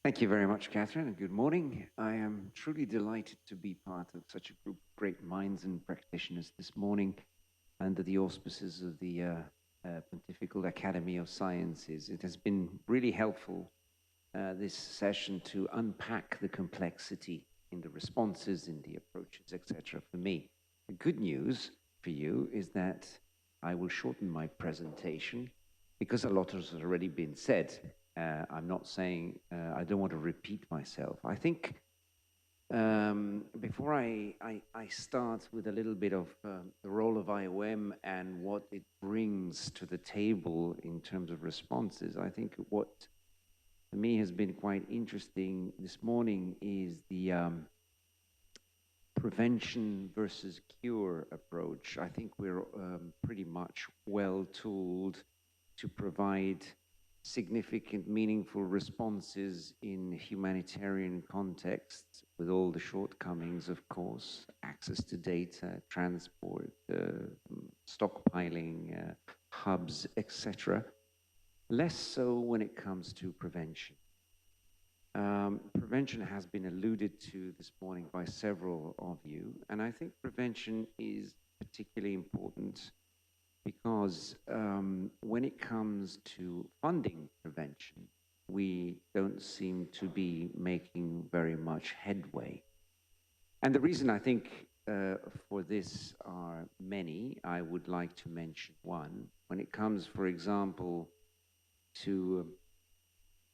Thank you very much, Catherine, and good morning. I am truly delighted to be part of such a group of great minds and practitioners this morning under the auspices of the Pontifical Academy of Sciences. It has been really helpful, this session, to unpack the complexity in the responses, in the approaches, etc. for me. The good news for you is that I will shorten my presentation because a lot has already been said. I'm not saying, I don't want to repeat myself. I think before I start with a little bit of the role of IOM and what it brings to the table in terms of responses, I think what for me has been quite interesting this morning is the prevention versus cure approach. I think we're pretty much well tooled to provide significant, meaningful responses in humanitarian contexts, with all the shortcomings, of course, access to data, transport, stockpiling, hubs, etc. Less so when it comes to prevention. Prevention has been alluded to this morning by several of you, and I think prevention is particularly important because when it comes to funding prevention, we don't seem to be making very much headway. And the reason I think for this are many. I would like to mention one. When it comes, for example, to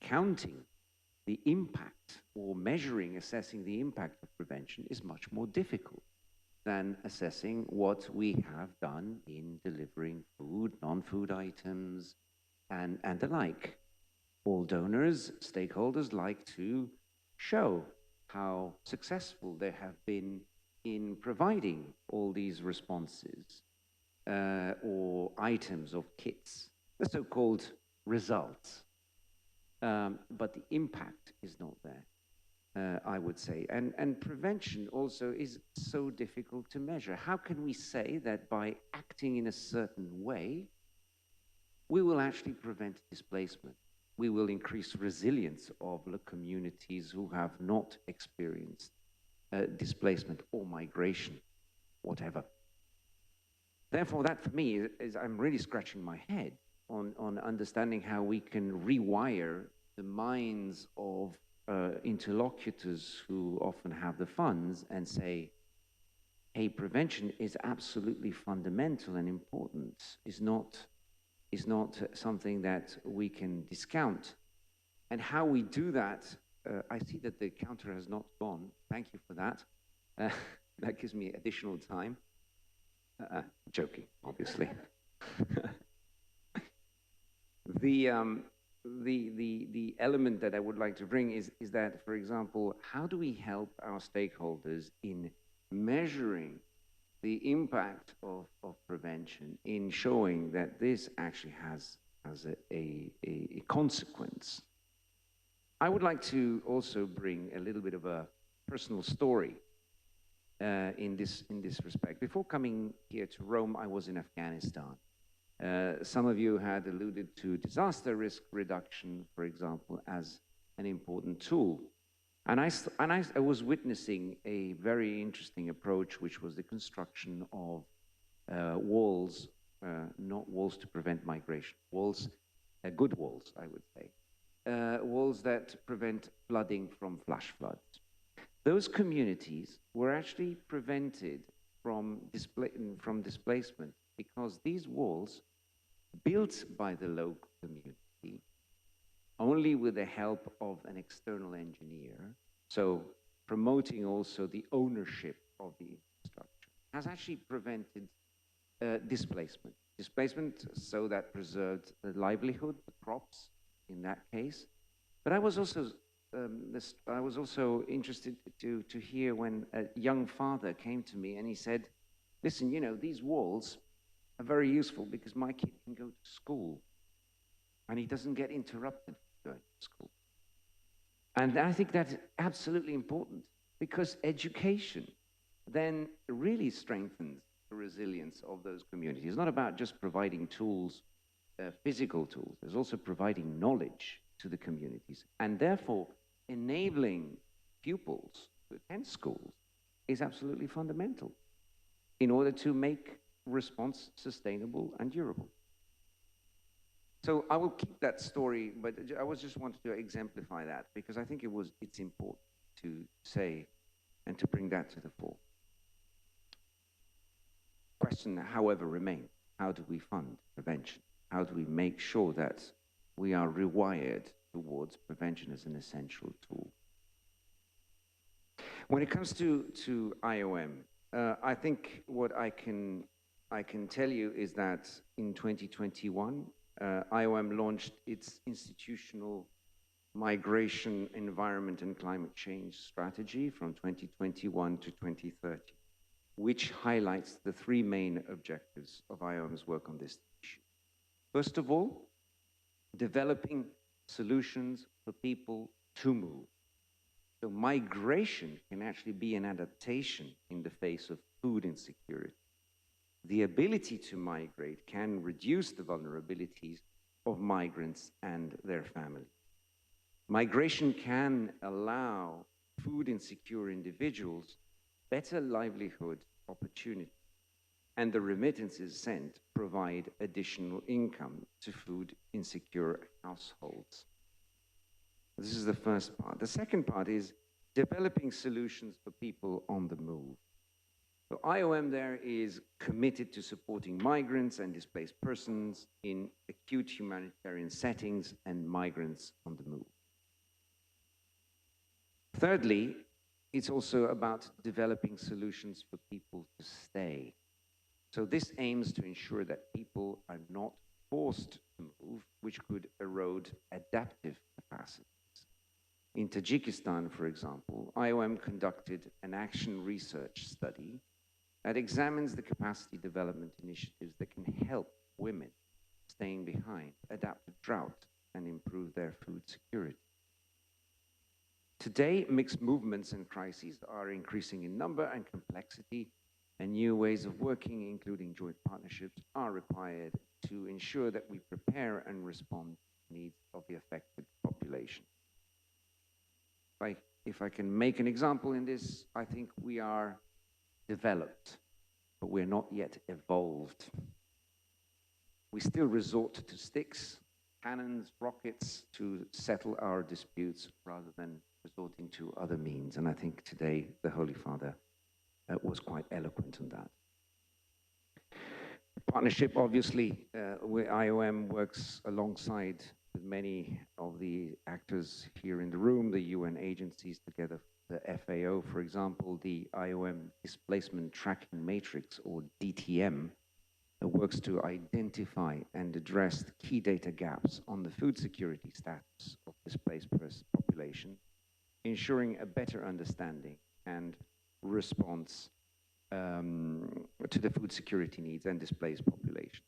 counting the impact or measuring, assessing the impact of prevention is much more difficult than assessing what we have done in delivering food, non-food items, and the like. All donors, stakeholders like to show how successful they have been in providing all these responses or items of kits, the so-called results. But the impact is not there. I would say. And prevention also is so difficult to measure. How can we say that by acting in a certain way, we will actually prevent displacement? We will increase resilience of the communities who have not experienced displacement or migration, whatever. Therefore, that for me is I'm really scratching my head on understanding how we can rewire the minds of interlocutors who often have the funds and say, hey, prevention is absolutely fundamental and important, is not something that we can discount. And how we do that, I see that the counter has not gone. Thank you for that. That gives me additional time. Joking, obviously. The element that I would like to bring is that, for example, how do we help our stakeholders in measuring the impact of prevention, in showing that this actually has a consequence? I would like to also bring a little bit of a personal story in this respect. Before coming here to Rome, I was in Afghanistan. Some of you had alluded to disaster risk reduction, for example, as an important tool. And I was witnessing a very interesting approach, which was the construction of walls, not walls to prevent migration, walls, good walls, I would say, walls that prevent flooding from flash floods. Those communities were actually prevented from displacement because these walls, built by the local community, only with the help of an external engineer, so promoting also the ownership of the infrastructure, has actually prevented displacement. Displacement so that preserved the livelihood, the crops in that case. But I was also interested to hear when a young father came to me and he said, listen, you know, these walls are very useful because my kid can go to school and he doesn't get interrupted going to school. And I think that's absolutely important because education then really strengthens the resilience of those communities. It's not about just providing tools, physical tools. There's also providing knowledge to the communities. And therefore, enabling pupils to attend schools is absolutely fundamental in order to make response sustainable and durable. So I will keep that story, but I was just wanted to exemplify that because I think it's important to say and to bring that to the fore. Question, however, remains: how do we fund prevention? How do we make sure that we are rewired towards prevention as an essential tool? When it comes to IOM, I think what I can tell you is that in 2021, IOM launched its institutional migration, environment, and climate change strategy from 2021 to 2030, which highlights the three main objectives of IOM's work on this issue. First of all, developing solutions for people to move. So migration can actually be an adaptation in the face of food insecurity. The ability to migrate can reduce the vulnerabilities of migrants and their families. Migration can allow food insecure individuals better livelihood opportunities, and the remittances sent provide additional income to food insecure households. This is the first part. The second part is developing solutions for people on the move. So IOM there is committed to supporting migrants and displaced persons in acute humanitarian settings and migrants on the move. Thirdly, it's also about developing solutions for people to stay. So this aims to ensure that people are not forced to move, which could erode adaptive capacity. In Tajikistan, for example, IOM conducted an action research study that examines the capacity development initiatives that can help women staying behind, adapt to drought, and improve their food security. Today, mixed movements and crises are increasing in number and complexity, and new ways of working, including joint partnerships, are required to ensure that we prepare and respond to the needs of the affected population. If I can make an example in this, I think we are developed, but we're not yet evolved. We still resort to sticks, cannons, rockets to settle our disputes rather than resorting to other means. And I think today the Holy Father was quite eloquent on that. Partnership, obviously, with IOM works alongside with many of the actors here in the room, the UN agencies together, the FAO, for example, the IOM Displacement Tracking Matrix, or DTM, that works to identify and address the key data gaps on the food security status of displaced population, ensuring a better understanding and response to the food security needs and displaced population.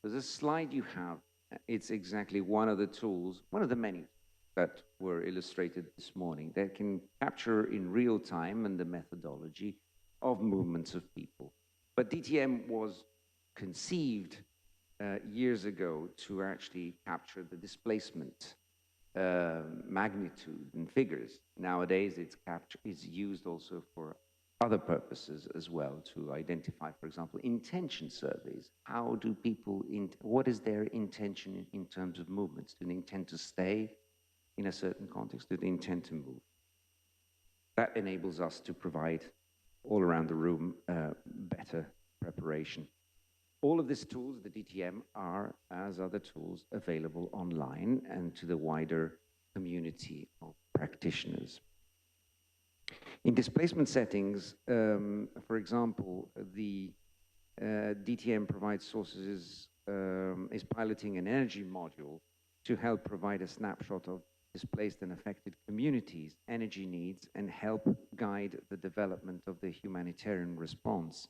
So this slide you have, it's exactly one of the tools, one of the many that were illustrated this morning that can capture in real time and the methodology of movements of people. But DTM was conceived years ago to actually capture the displacement magnitude and figures. Nowadays, it's used also for other purposes as well, to identify, for example, intention surveys. How do people, what is their intention in terms of movements? Do they intend to stay in a certain context? Do they intend to move? That enables us to provide all around the room better preparation. All of these tools, the DTM, are, as other tools, available online and to the wider community of practitioners. In displacement settings, for example, the DTM provides sources, is piloting an energy module to help provide a snapshot of displaced and affected communities' energy needs and help guide the development of the humanitarian response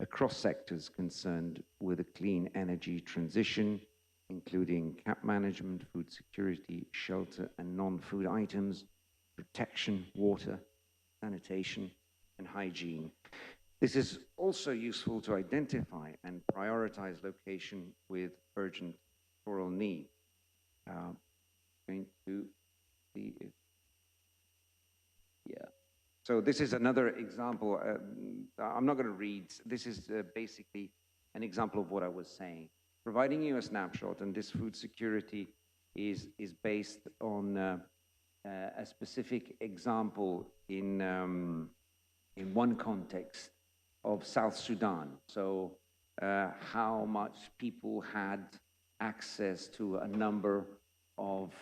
across sectors concerned with a clean energy transition, including CAP management, food security, shelter and non-food items, protection, water, sanitation, and hygiene. This is also useful to identify and prioritize location with urgent pastoral need. Going to see if So this is another example. I'm not going to read. This is basically an example of what I was saying. Providing you a snapshot, and this food security is based on a specific example in one context of South Sudan. So how much people had access to a number of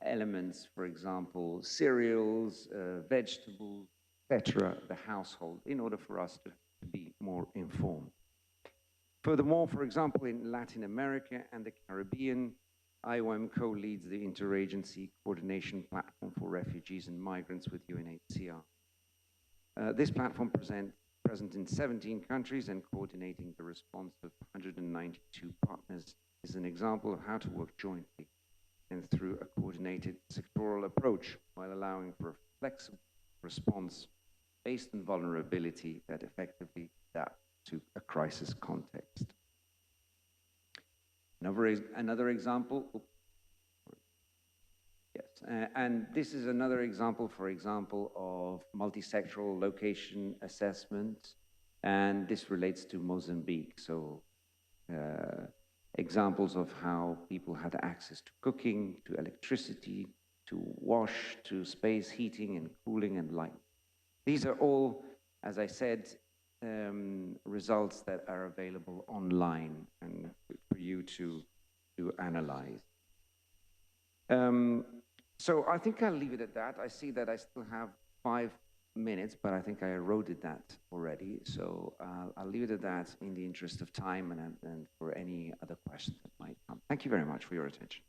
elements, for example, cereals, vegetables, etc., the household, in order for us to be more informed. Furthermore, for example, in Latin America and the Caribbean, IOM co-leads the interagency coordination platform for refugees and migrants with UNHCR. This platform present in 17 countries and coordinating the response of 192 partners is an example of how to work jointly and through a coordinated sectoral approach while allowing for a flexible response based on vulnerability that effectively adapts to a crisis context. Another example, yes, and this is another example, for example, of multi-sectoral location assessment, and this relates to Mozambique. So examples of how people had access to cooking, to electricity, to wash, to space heating and cooling and light. These are all, as I said, results that are available online and for you to analyze. So I think I'll leave it at that. I see that I still have 5 minutes, but I think I eroded that already. So I'll leave it at that in the interest of time and for any other questions that might come. Thank you very much for your attention.